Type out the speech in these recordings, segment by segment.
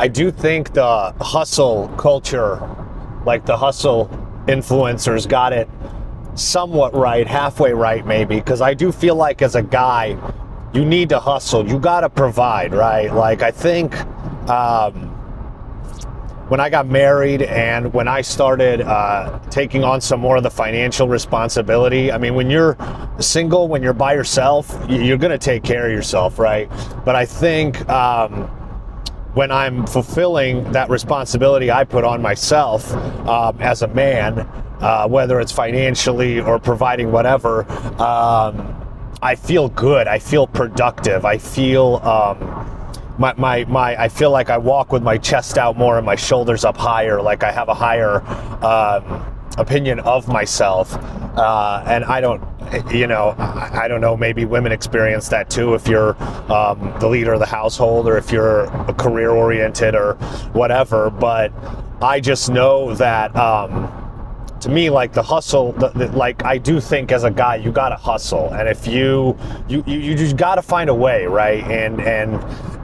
I do think the hustle culture, like the hustle influencers, got it somewhat right, halfway right maybe, because I do feel like as a guy, you need to hustle. You got to provide, right? Like I think when I got married and when I started taking on some more of the financial responsibility, I mean, when you're single, when you're by yourself, you're going to take care of yourself, right? But I think when I'm fulfilling that responsibility I put on myself as a man, whether it's financially or providing whatever, I feel good. I feel productive. I feel I feel like I walk with my chest out more and my shoulders up higher, like I have a higher opinion of myself. And I don't know, maybe women experience that too if you're the leader of the household or if you're career oriented or whatever. But I just know that to me, like the hustle, like I do think as a guy, you gotta hustle, and if you just gotta find a way, right?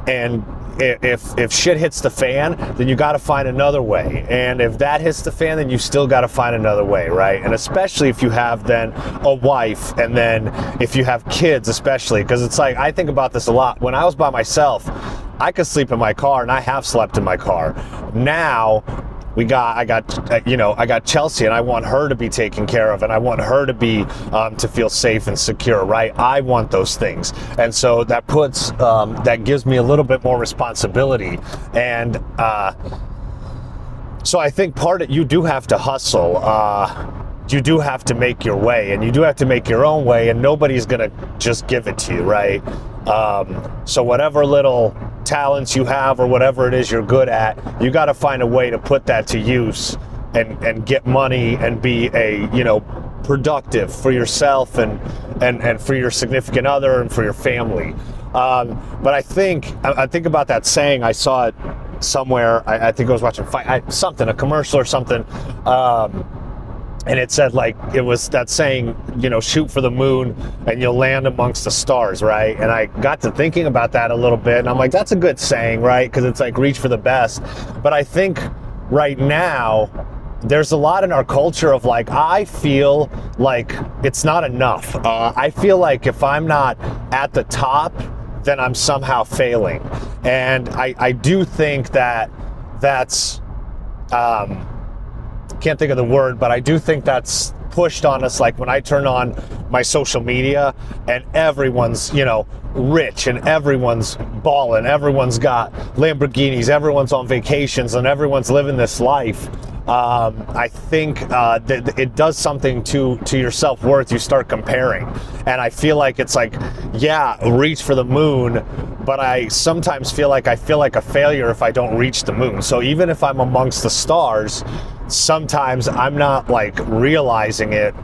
And if shit hits the fan, then you got to find another way. And if that hits the fan, then you still got to find another way, right? And especially if you have then a wife, and then if you have kids, especially, because it's like, I think about this a lot. When I was by myself, I could sleep in my car, and I have slept in my car. Now, I got Chelsea, and I want her to be taken care of, and I want her to be to feel safe and secure, right? I want those things, and so that puts that gives me a little bit more responsibility, and so I think you do have to hustle. You do have to make your way, and you do have to make your own way, and nobody's gonna just give it to you, right? So whatever little talents you have or whatever it is you're good at, you got to find a way to put that to use and get money and be productive for yourself and for your significant other and for your family. But I think about that saying. I saw it somewhere. I think I was watching a commercial or something. And it said, like, it was that saying, shoot for the moon and you'll land amongst the stars, right? And I got to thinking about that a little bit, and I'm like, that's a good saying, right? Because it's like, reach for the best. But I think right now, there's a lot in our culture of like, I feel like it's not enough. I feel like if I'm not at the top, then I'm somehow failing. And I do think that's... can't think of the word, but I do think that's pushed on us. Like when I turn on my social media and everyone's, rich and everyone's balling, everyone's got Lamborghinis, everyone's on vacations, and everyone's living this life. I think that it does something to your self-worth. You start comparing, and I feel like it's like, yeah, reach for the moon, but I sometimes feel like a failure if I don't reach the moon. So even if I'm amongst the stars, sometimes I'm not like realizing it,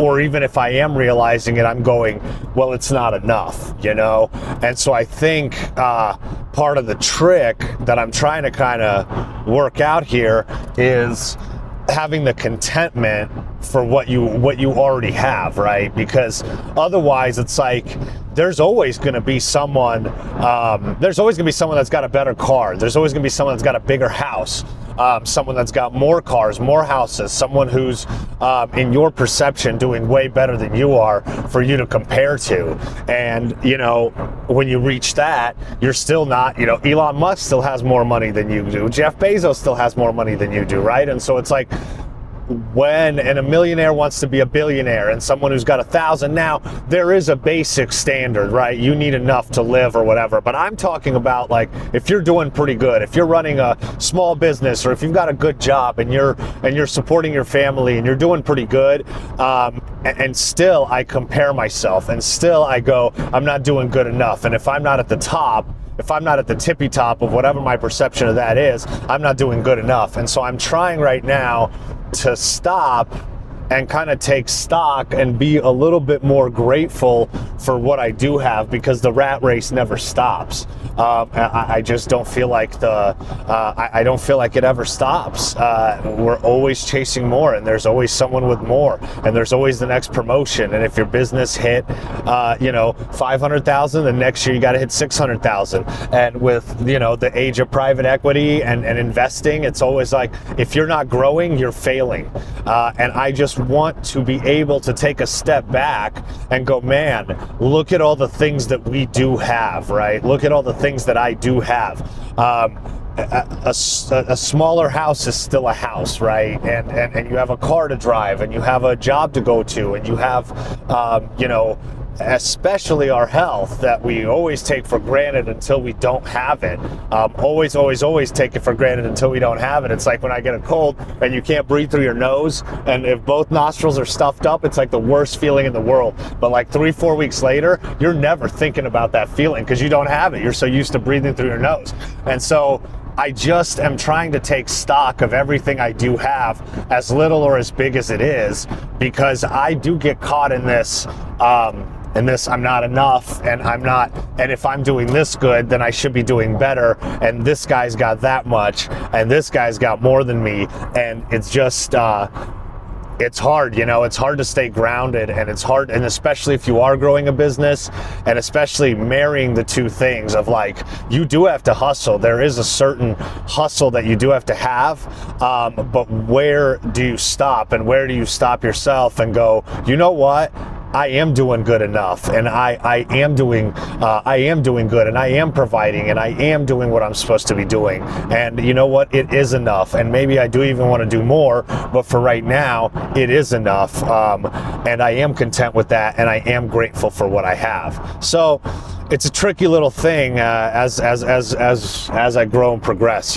or even if I am realizing it, I'm going, well, it's not enough, And so I think part of the trick that I'm trying to kind of work out here is having the contentment for what you already have, right? Because otherwise it's like, there's always going to be someone that's got a better car. There's always going to be someone that's got a bigger house. Someone that's got more cars, more houses, someone who's in your perception doing way better than you are for you to compare to. And, when you reach that, you're still not, Elon Musk still has more money than you do. Jeff Bezos still has more money than you do, right? And so it's like, and a millionaire wants to be a billionaire, and someone who's got 1,000 now, there is a basic standard, right? You need enough to live or whatever. But I'm talking about, like, if you're doing pretty good, if you're running a small business, or if you've got a good job and you're supporting your family and you're doing pretty good, and still I compare myself, and still I go, I'm not doing good enough. And if I'm not at the top, if I'm not at the tippy top of whatever my perception of that is, I'm not doing good enough. And so I'm trying right now to stop and kind of take stock and be a little bit more grateful for what I do have, because the rat race never stops. I just don't feel like I don't feel like it ever stops. We're always chasing more, and there's always someone with more, and there's always the next promotion. And if your business hit, 500,000, the next year you got to hit 600,000. And with, the age of private equity and investing, it's always like, if you're not growing, you're failing. And I just want to be able to take a step back and go, man, look at all the things that we do have, right? Look at all the things that I do have. A smaller house is still a house, right? And you have a car to drive, and you have a job to go to, and you have, especially our health that we always take for granted until we don't have it. Always take it for granted until we don't have it. It's like when I get a cold and you can't breathe through your nose, and if both nostrils are stuffed up, it's like the worst feeling in the world. But like 3-4 weeks later, you're never thinking about that feeling because you don't have it. You're so used to breathing through your nose. And so I just am trying to take stock of everything I do have, as little or as big as it is, because I do get caught in this, I'm not enough, and if I'm doing this good, then I should be doing better, and this guy's got that much, and this guy's got more than me, and it's just, it's hard, it's hard to stay grounded, and it's hard, and especially if you are growing a business, and especially marrying the two things of like, you do have to hustle. There is a certain hustle that you do have to have, but where do you stop, and where do you stop yourself and go, you know what? I am doing good enough, and I am doing good, and I am providing, and I am doing what I'm supposed to be doing, and you know what, it is enough, and maybe I do even want to do more, but for right now it is enough, and I am content with that, and I am grateful for what I have. So it's a tricky little thing as I grow and progress,